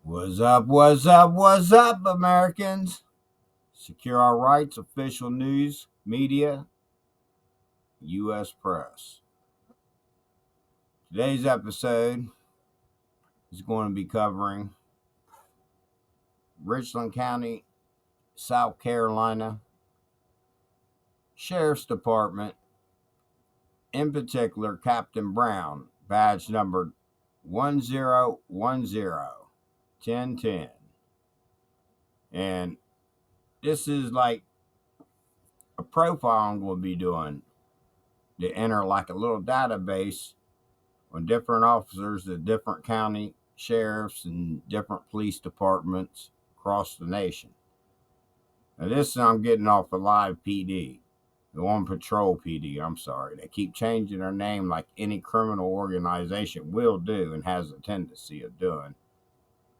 What's up, what's up, what's up, Americans? Secure our rights, official news, media, U.S. press. Today's episode is going to be covering Richland County, South Carolina, Sheriff's Department, in particular, Captain Brown, badge number 1010. And this is like a profile I'm going to be doing to enter like a little database on different officers at different county sheriffs and different police departments across the nation. Now this I'm getting off of Live PD, the On Patrol PD, I'm sorry. They keep changing their name like any criminal organization will do and has a tendency of doing.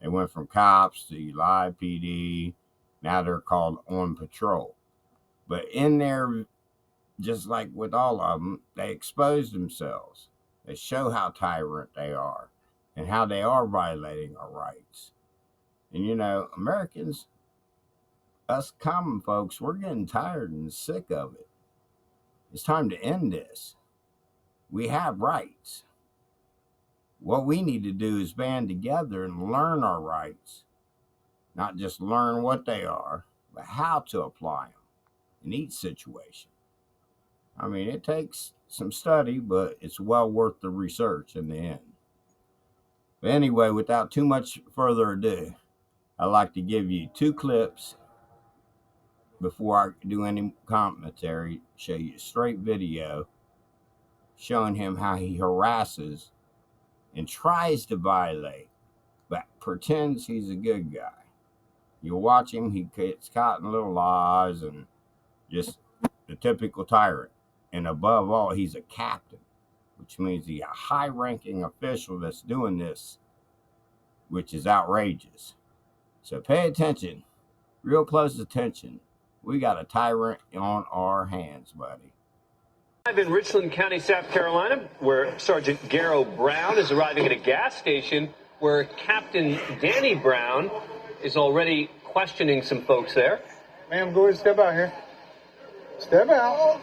They went from cops to Live PD, now they're called On Patrol. But in there, just like with all of them, they expose themselves. They show how tyrant they are and how they are violating our rights. And you know, Americans, us common folks, we're getting tired and sick of it. It's time to end this. We have rights. What we need to do is band together and learn our rights. Not just learn what they are, but how to apply them in each situation. I mean, it takes some study, but it's well worth the research in the end. But anyway, without too much further ado, I'd like to give you two clips before I do any commentary, show you a straight video showing him how he harasses and tries to violate, but pretends he's a good guy. You watch him, he gets caught in little lies and just the typical tyrant. And above all, he's a captain, which means he's a high-ranking official that's doing this, which is outrageous. So pay attention, real close attention. We got a tyrant on our hands, buddy. Live in Richland County, South Carolina, where Sergeant Garrow Brown is arriving at a gas station where Captain Danny Brown is already questioning some folks there. Ma'am, go ahead and step out here. Step out.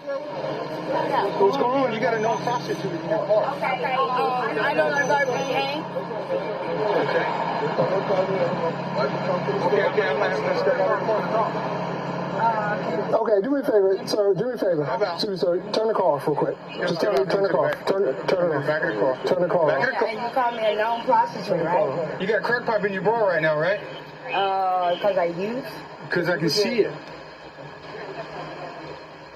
What's going on? You got a known prostitute in your car. Okay. I don't know about being. Okay, I'm going to step out of the car. Okay, do me a favor, sir. Do me a favor. Sir, turn the car off real quick. Just turn the car off. Turn it off. Back of the car. Turn the car off. And you call me a known prostitute, right? You got a crack pipe in your bra right now, right? Because I use. Because I can see it.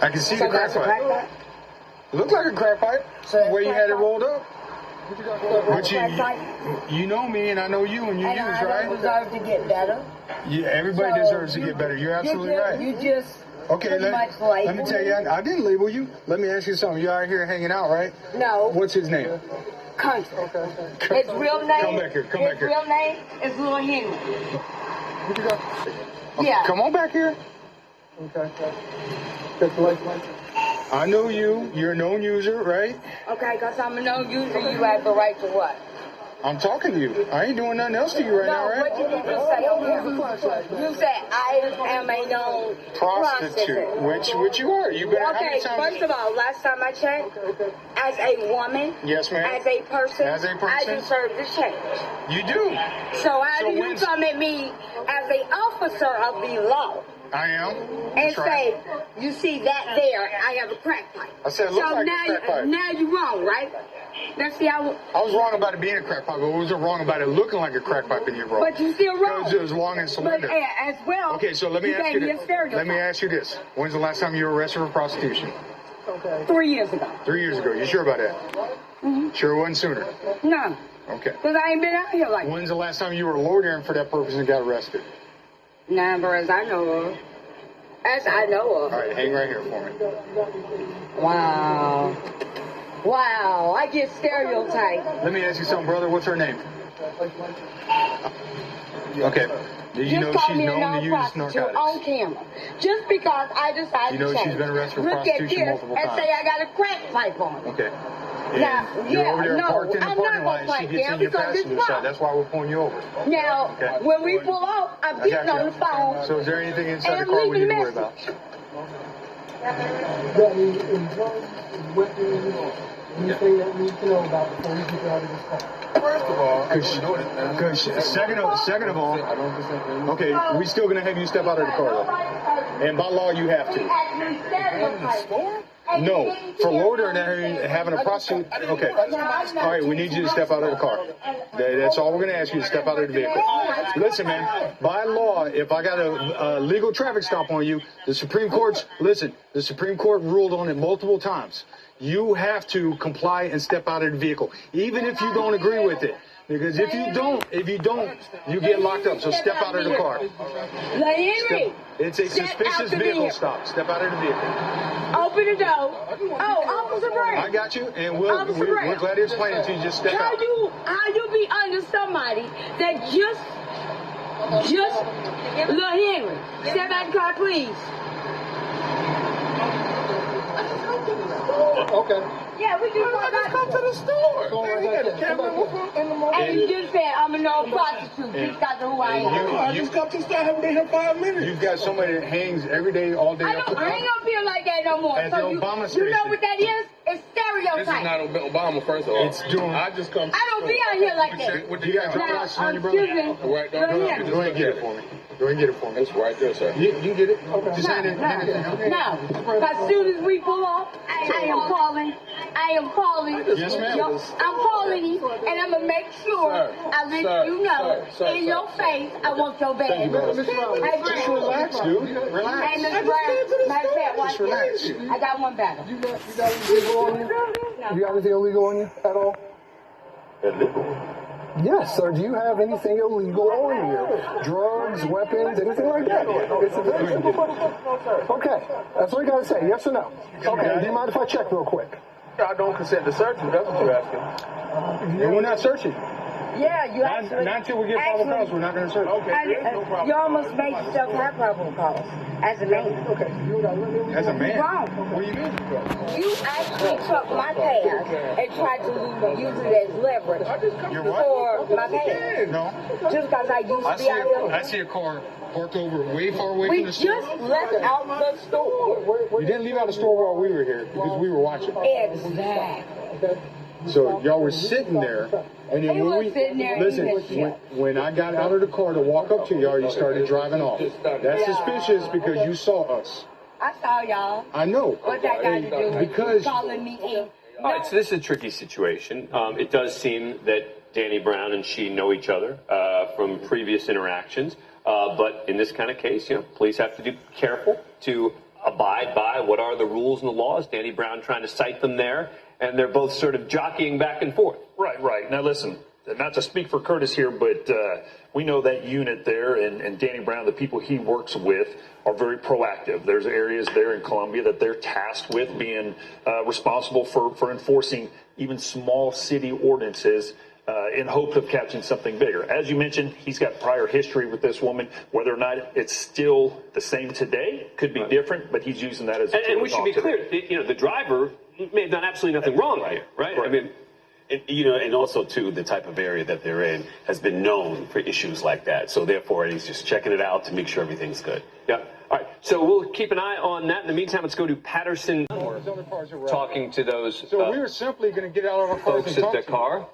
I can see the crack That's a crack pipe. pipe? It looked like a crack pipe. So that's Where you had it crack rolled up. But crack pipe? you know me and I know you and you And use, I right? don't deserve to get better. Yeah, everybody So deserves to get better. You're absolutely right. You just Okay, pretty much let me label tell you, I didn't label you. Let me ask you something. You're out here hanging out, right? No. What's his name? Country. His real name. Come back here. Come back here. His real name is Little Henry. Yeah. Come on back here. Okay. I know you. You're a known user, right? Okay, because I'm a known user, you have the right to what? I'm talking to you. I ain't doing nothing else to you right now, No, what right? did you just say on camera? You said I am a known Prostitute. Which you are. You've been how Okay, many times? first of all, last time I checked, as a woman, Yes, ma'am. as a person, As a person? I deserve to change. You do. So how So do you when's- come at me as an officer of the law I am. and That's right. say, you see that there, I have a crack pipe? I said it looked So like a now, crack pipe. now you're wrong, right? Let's see how. I was wrong about it being a crack pipe, but was it wrong about it looking like a crack pipe in your bra? But you still wrong. Because it was long and But slender. as well, Okay, so let me ask gave you me a this. stereotype. Let me ask you this. When's the last time you were arrested for prostitution? 3 years ago. 3 years ago. You sure about that? Mm-hmm. Sure it wasn't sooner? No, Okay. because I ain't been out here like that. When's the last time you were loitering for that purpose and got arrested? Never, as I know of. As I know of. All right, hang right here for me. Wow. Wow, I get stereotyped. Let me ask you something, brother. What's her name? Okay. Did you know Just call she's me a known to known use prostitute on narcotics? camera. Just because I decided You know to she's change. been arrested for Look at prostitution this multiple and times. say I got a crack pipe on. Okay. And Now, you're over there no, parked in the I'm parking not lot, and gonna she park gets there in your because it's passenger side. wrong. That's why we're pulling you over. Now, Okay. when we pull off, I'm I getting got on you. the phone. So is there anything inside And the I'm car we need leaving to a worry about? That is in drugs, weapons, anything that we need to know about before we get out of this car. First of all, because second of all, okay, we still gonna have you step out of the car though, and by law you have to. No, for loitering and having a prostitute. Okay, all right, we need you to step out of the car. That's all we're gonna ask you to step out of the vehicle. Listen, man, by law, if I got a legal traffic stop on you, the Supreme Court ruled on it multiple times. You have to comply and step out of the vehicle, even if you don't agree with it. Because if you don't, you get locked up. So step out of the car. It's a suspicious vehicle stop. Step out of the vehicle. Open the door. Oh, Officer Brown. I got you, and we're glad to explain it to you. Just step out. How you be under somebody that just Lil Henry? Step out the car, please. Okay. Yeah, we can Come to the store. And you just said I'm a known prostitute. Just got to who I am. I just come to the store. I haven't been here 5 minutes. You've got somebody that hangs every day, all day. I ain't gonna feel like that no more. At the Obama you station. know what that is? It's stereotype. This is not Obama, first of all. It's doing. I just come. I don't be out here like that. What You got driver's license on your brother? Excuse me. Right, Go ahead and get it for me. Go ahead and get it for me. It's right there, sir. You can get it. Okay. Just hand it. No. Because as soon as we pull off, I am calling. Yes, ma'am. I'm calling you, and I'm gonna make sure I let you know in your face I want your bag. Just relax, dude. Relax. Hey, Miss Brown, matter of fact, watch Just relax. this. I got one better. You got anything illegal on you? You got anything illegal on you at all? Yes, sir. Do you have anything illegal on you? Drugs, weapons, anything like that? It's a very simple question. Okay. That's all you got to say. Yes or no? Okay. Do you mind if I check real quick? I don't consent to search you. That's what you're asking. And we're not searching. Yeah, you actually. Not until we get probable cause. We're not going to search. You almost made yourself have probable cause as a man. Okay. As a man. Wrong. What do you mean? You actually took my past and tried to use it as leverage for my past. No. Just because I used to be out here. I see a car parked over way far away We from the store. just left out the store. You didn't leave out the store while we were here because we were watching. Exactly. So y'all were sitting there, and then He when was we sitting there listen, eating a shit. when I got out of the car to walk up to y'all, you started driving off. That's suspicious because you saw us. I saw y'all. I know. What that got to do with Because calling me in? All right, so this is a tricky situation. It does seem that Danny Brown and she know each other from previous interactions. But in this kind of case, police have to be careful to abide by what are the rules and the laws. Danny Brown trying to cite them there, and they're both sort of jockeying back and forth. Right. Now, listen, not to speak for Curtis here, but we know that unit there and Danny Brown, the people he works with, are very proactive. There's areas there in Columbia that they're tasked with being responsible for enforcing even small city ordinances in hopes of catching something bigger. As you mentioned, he's got prior history with this woman. Whether or not it's still the same today could be different, but he's using that as a tool. And we should be clear, the driver may have done absolutely nothing wrong here, right? I mean, and also, too, the type of area that they're in has been known for issues like that. So, therefore, he's just checking it out to make sure everything's good. Yeah. All right. So we'll keep an eye on that. In the meantime, let's go to Patterson talking to those So we were simply going to get out of our car folks and at talk the to you. car.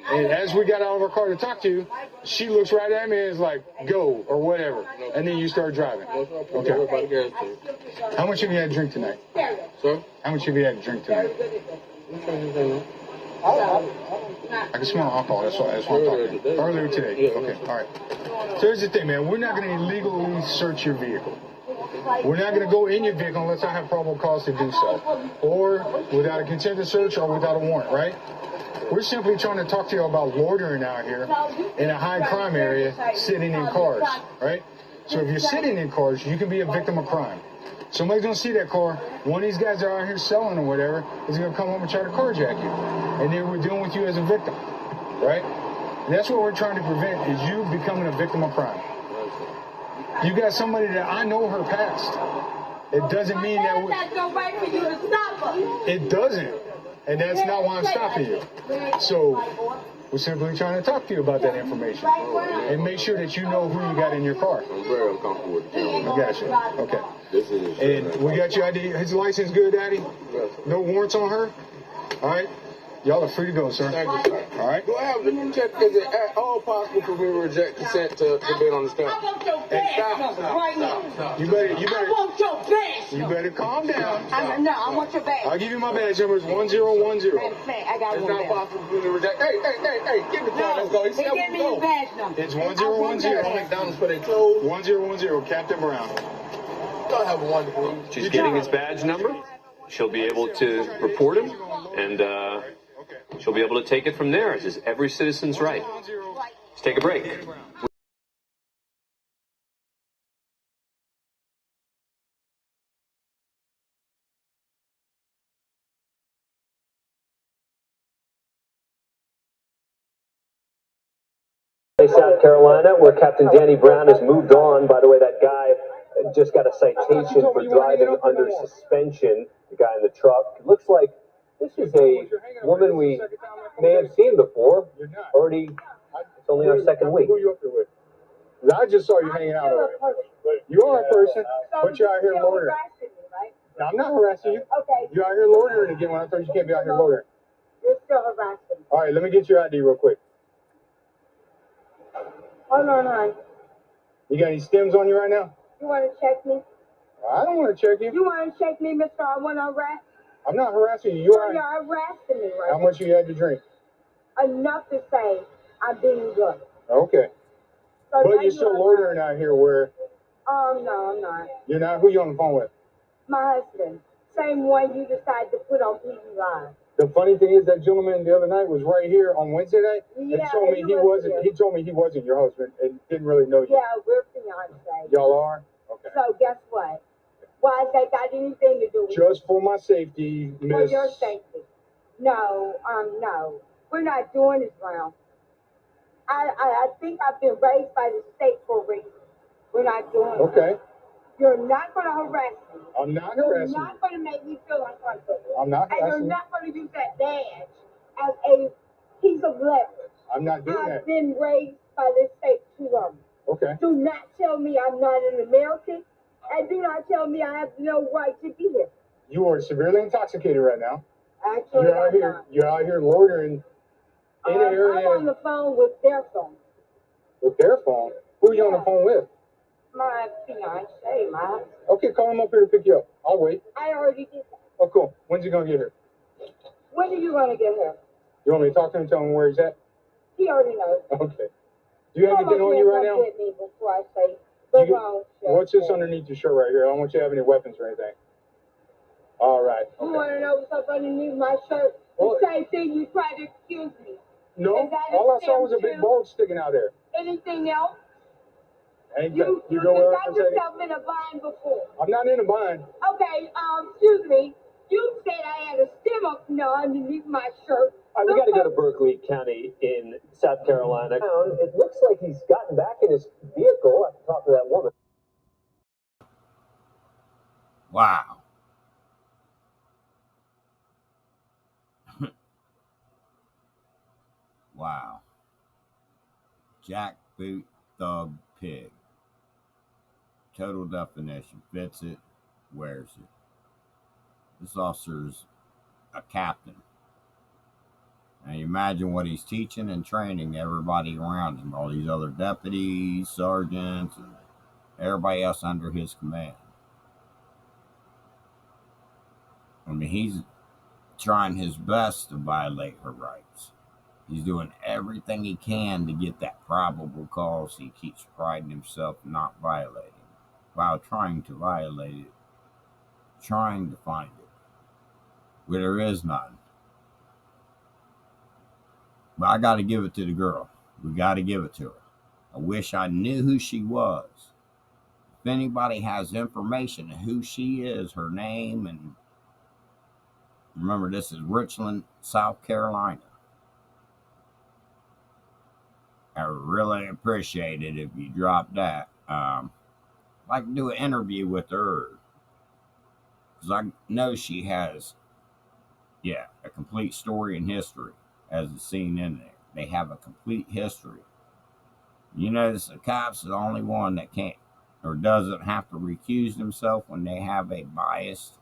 And as we got out of our car to talk to you, she looks right at me and is like, go, or whatever. And then you start driving. Okay. How much have you had to drink tonight? Sir? How much have you had to drink tonight? I can smell alcohol. That's what I'm talking about. Earlier today. Okay, all right. So here's the thing, man. We're not going to illegally search your vehicle. We're not going to go in your vehicle unless I have probable cause to do so. Or without a consent to search or without a warrant, right? We're simply trying to talk to you about loitering out here in a high crime area, sitting in cars, right? So if you're sitting in cars, you can be a victim of crime. Somebody's going to see that car. One of these guys that are out here selling or whatever is going to come up and try to carjack you. And then we're dealing with you as a victim, right? And that's what we're trying to prevent, is you becoming a victim of crime. You got somebody that I know her past. It doesn't mean that That's no right for you to stop us. it doesn't. And that's not why I'm stopping you. So we're simply trying to talk to you about that information and make sure that you know who you got in your car. I'm very uncomfortable with the camera. I got you. Okay. This is And we got your ID. His license good, Daddy? Yes. No warrants on her? All right. Y'all are free to go, sir. Thank you, sir. All right. Do I have to check? Is it at all possible for me to reject consent to be on the stand? I want your badge number right now. You better. I want your badge You number. better calm down. I want your badge. I'll give you my badge number. It's 1010. Matter of fact, I got It's one not there. possible for me to reject. Hey, give me the car. Let's go. He They said gave me we his go. badge number. It's I want 1010. that. McDonald's for their clothes. 1010. Captain Brown. Y'all have a wonderful evening. She's getting his badge number. She'll be able to report him, and she'll be able to take it from there. It's just every citizen's right. Let's take a break. South Carolina, where Captain Danny Brown has moved on. By the way, that guy just got a citation for driving under suspension. The guy in the truck. It looks like this is a woman we may have seen before. Already, it's only our second week. Who you up there with? 'Cause I just saw you hanging out already. You are a person, but you're out here loitering. Now, I'm not harassing you. Okay. You're out here loitering again when I told you you can't be out here loitering. You're still harassing me. All right, let me get your ID real quick. Hold on, hon. You got any stems on you right now? You want to check me? I don't want to check you. You want to check me, Mr. I want to harass? I'm not harassing you. You're harassing me right How much you had to drink? now. Enough to say I'm being good. Okay. So now But you're still loitering out here where No, I'm not. you're not. Who you on the phone with? My husband. Same one you decided to put on TV Live. The funny thing is that gentleman the other night was right here on Wednesday night and Yeah, told me he he was wasn't. here. He told me he wasn't your husband and didn't really know you. Yeah, we're fiancés. Y'all are? Okay. So guess what? Why has that got anything to do with Just for my safety, for Miss. your safety? No, no. We're not doing this round. I think I've been raised by the state for a reason. We're not doing it. Okay. You're not going to harass me. I'm not You're harassing not you. going to make me feel uncomfortable. I'm not And you're harassing you. not going to use that badge as a piece of leverage. I'm not doing that. I've been raised by the state too long. Okay. Do not tell me I'm not an American, and do not tell me I have no right to be here. You are severely intoxicated right now. Actually, You're out I'm here. not. You're out here loitering in an area I'm on the phone with their phone. with their phone. Who are you on the phone with? My fiance, my husband. Okay, call him up here to pick you up. I'll wait. I already did that. Oh, cool. When's he gonna get here? When are you going to get here? You want me to talk to him and tell him where he's at? He already knows. Okay. Do you have anything on you right now? Get me before I say the You- wrong shit. What's this underneath your shirt right here? I don't want you to have any weapons or anything. All right. You Okay. want to know what's up underneath my shirt? Well- The same thing you tried to accuse me. No, Is that a all I saw was a stem big too? bulge sticking out there. Anything else? Ain't You that, you go where got I'm saying? yourself in a bind before. I'm not in a bind. Okay, excuse me. You said I had a stem up underneath my shirt. All right, we got to go to Berkeley County in South Carolina. It looks like he's gotten back in his vehicle. I have to talk to that woman. Wow. Wow. Jackboot thug pig. Total definition. Fits it, wears it. This officer's a captain. And you imagine what he's teaching and training everybody around him, all these other deputies, sergeants, and everybody else under his command. I mean, he's trying his best to violate her rights. He's doing everything he can to get that probable cause he keeps priding himself not violating, while trying to violate it, trying to find it, where there is none. But I got to give it to the girl. We got to give it to her. I wish I knew who she was. If anybody has information of who she is, her name, and remember, this is Richland, South Carolina. I really appreciate it if you drop that. I'd like to do an interview with her, because I know she has Yeah, a complete story and history as it's seen in there. They have a complete history. You notice the cops are the only one that can't or doesn't have to recuse themselves when they have a biased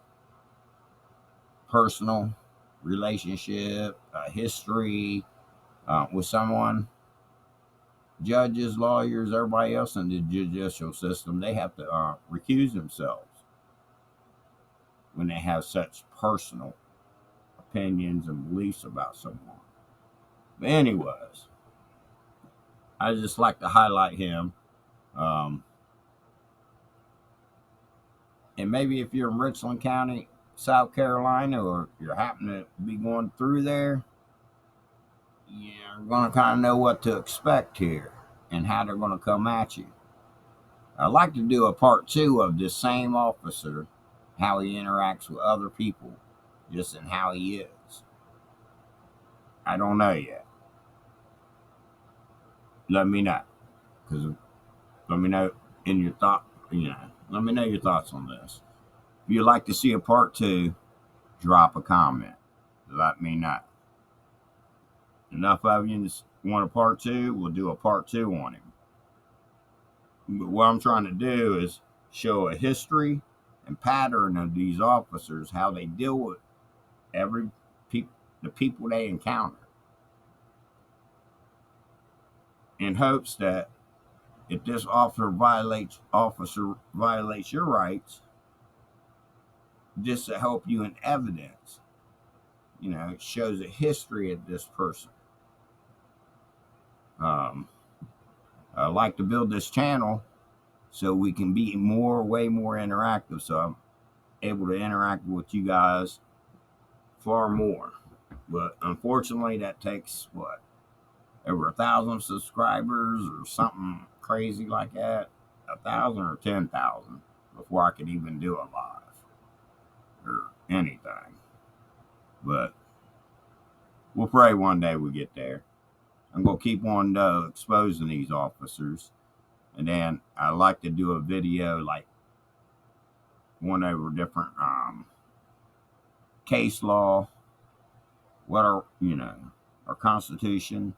personal relationship, history with someone. Judges, lawyers, everybody else in the judicial system, they have to recuse themselves when they have such personal opinions and beliefs about someone. But anyways, I just like to highlight him. Um, and maybe if you're in Richland County, South Carolina, or you're happening to be going through there, you're going to kind of know what to expect here and how they're going to come at you. I'd like to do a part 2 of this same officer, how he interacts with other people, just in how he is. I don't know yet. Let me know, because let me know in your thought. Let me know your thoughts on this. If you'd like to see a part 2, drop a comment. Let me know. Enough of you want a part 2, we'll do a part 2 on him. But what I'm trying to do is show a history and pattern of these officers, how they deal with the people they encounter, in hopes that if this officer violates your rights, just to help you in evidence. It shows a history of this person. I like to build this channel so we can be way more interactive. So I'm able to interact with you guys far more. But unfortunately, that takes over 1,000 subscribers or something crazy like that, 1,000 or 10,000 before I could even do a live or anything. But we'll pray one day we get there. I'm going to keep on exposing these officers. And then I like to do a video like one over different case law, what our Constitution,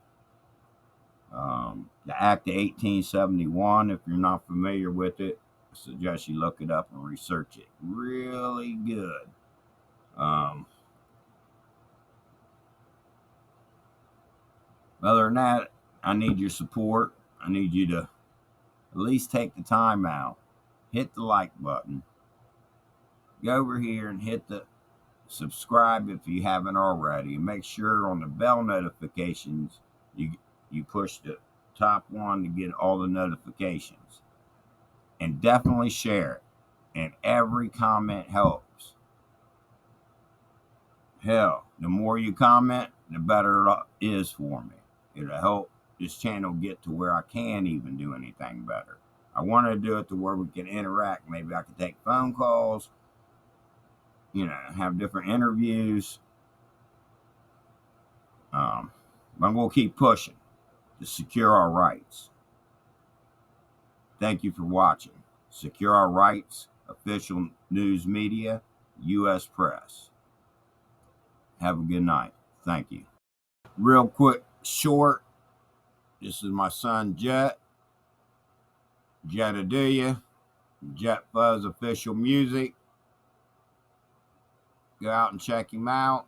the Act of 1871. If you're not familiar with it, I suggest you look it up and research it. Really good. Other than that, I need your support. I need you to at least take the time out, hit the like button, go over here and hit the subscribe if you haven't already, and make sure on the bell notifications you push the top one to get all the notifications, and definitely share it. And every comment helps. Hell, the more you comment, the better it is for me. It'll help this channel get to where I can even do anything better. I want to do it to where we can interact. Maybe I can take phone calls, have different interviews. But I'm going to keep pushing to secure our rights. Thank you for watching. Secure Our Rights, official news media, U.S. Press. Have a good night. Thank you. Real quick, short. This is my son, Jet. Jetaduya. Jet Fuzz official music. Go out and check him out.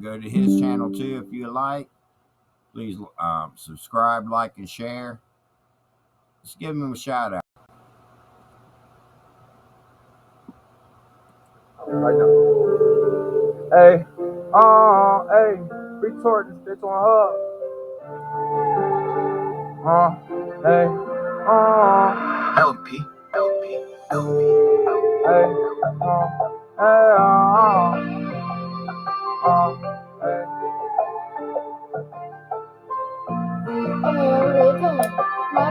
Go to his channel too if you like. Please subscribe, like, and share. Let's give him a shout out. Right now. Hey, retort this bitch on her. Hey, LP. hey, hey.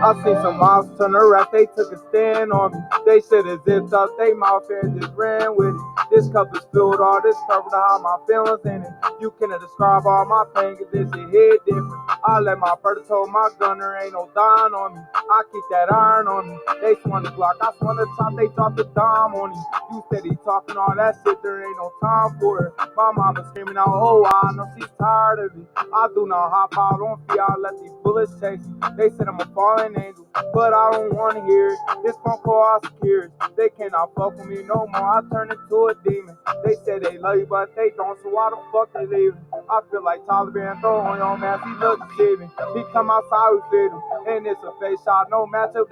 I seen some mobs turn around, they took a stand on me. They said as if thought they mouth and just ran with it. This cup is filled, all this purple to hide my feelings in it. You cannot describe all my pain, cause this shit hit different. I let my brother told my gunner ain't no dying on me. I keep that iron on me. They swung the Glock, I swung the top, they dropped the dime on you. You steady talking all that shit, there ain't no time for it. My mama screaming out, oh, I know she's tired of it. I do not hop out on feet, I let these bullets chase me. They said I'm a fallen angel, but I don't wanna hear it. This phone call I secure it. They cannot fuck with me no more, I turn into a demon. They say they love you, but they don't, so why the fuck they leaving? I feel like Taliban throwing on mask, he looks deceiving. He come outside, we fit him, and it's a face shot, no matchup.